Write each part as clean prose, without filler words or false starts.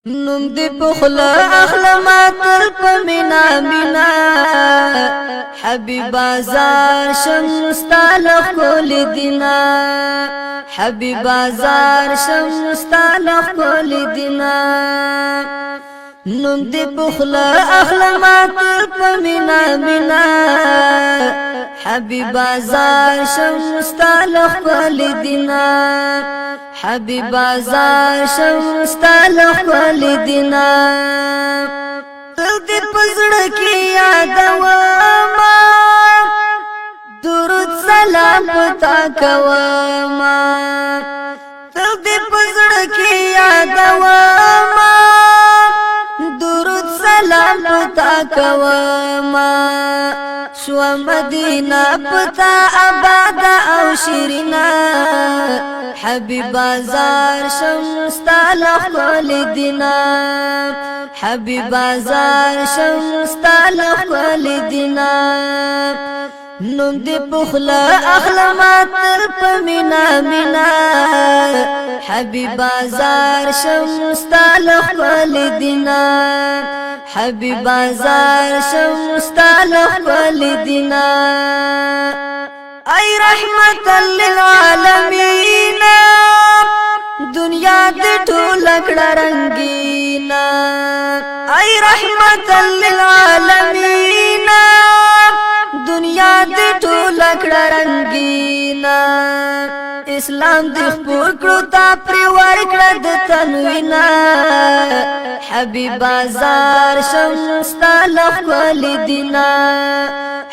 نوم دی پخلا اخلما تر پمینا مینا حبیب بازار شمستالخ کول دینا حبیب بازار شمستالخ کول دینا نوم دی پخلا اخلما تر پمینا مینا حبیب بازار شمستالخ کول دینا حبیب بازار شمستالخ کول دینا تل پزړه کې یادوما درود سلام پتا کوما تل پزړه کې یادوما درود سلام پتا کوما شو مدینہ پتا آباد او شیرینا حبیب بازار شمستالخ کول دینا حبیب بازار شمستالخ کول دینا نوم دی پخلا اخلما تر پمینا مینا حبیب بازار شمستالخ کول دینا حبیب بازار شمستالخ کول دینا ای رحمت للعالمین دنیا دی ټول کړه رنگینا ای رحمت للعالمین دنیا دی ټول کړه رنگینا اسلام دی خپور کړو تا پر ورکړه د تنوینا حبیب بازار شمستالخ کول دینا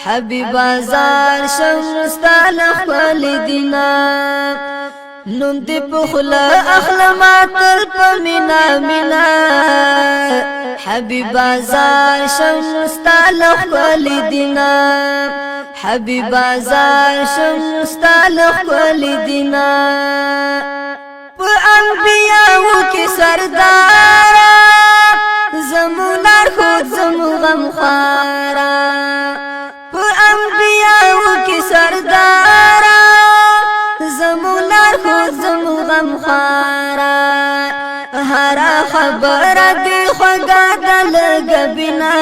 حبیب بازار شمستالخ کول دینا نوم دی پخلا اخلما تر پمینا مینا حبیب بازار شمستالخ کول دینا حبیب بازار شمستالخ کول دینا په انبیاءو کې سردارا زمولار خود زمو غمخارا په انبیاءو کې سردارا زمولار خود زمو غمخارا هر خبر دی خدا دل غبنا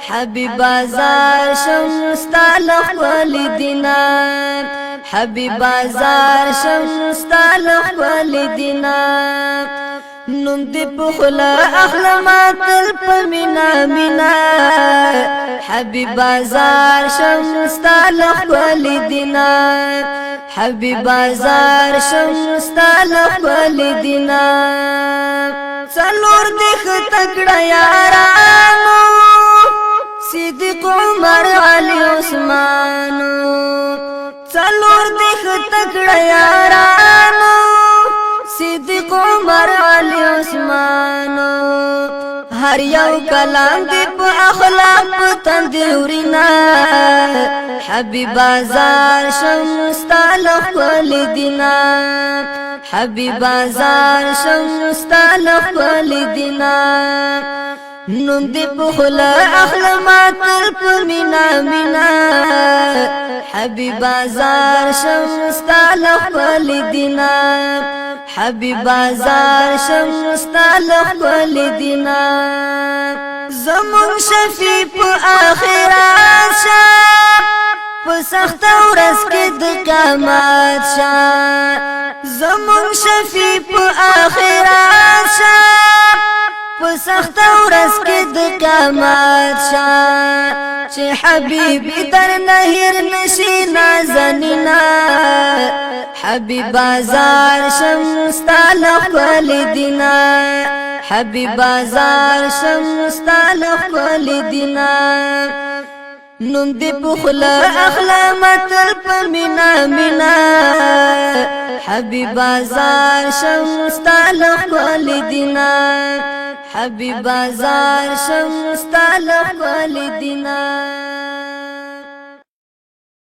حبیب بازار شمستالخ کول دینا حبیب بازار شمستالخ کول دینا نوم دی پخلا اخلما تر پمینا مینا حبیب بازار شمستالخ کول دینا حبیب بازار شمستالخ کول دینا څلور دخ تکړه یارانو صدیق عمر علی عثمان څلور دخ تکړه یارانو صدیق عمر علی عثمان هر یو کلام دی په اخلاق تندورینا حبیب بازار شمستالخ کول دینا حبیب بازار شمستالخ کول دینا نوم دی پخلا اخلما تر پمینا مینا حبیب بازار شمستالخ کول دینا حبیب بازار شمستالخ کول دینا زمون شفیع په آخرت شا په سخت ورځ کې د قیامت شا زمون شفیع په آخرت شا په سخت ورځ کې د قیامت شا چې حبیبی در نهیر نشي نازنینا حبیب بازار شمستالخ کول دینا حبیب بازار شمستالخ کول دینا نوم دی پخلا اخلما تر پمینا مینا حبیب بازار شمستالخ کول دینا حبیب بازار شمستالخ کول دینا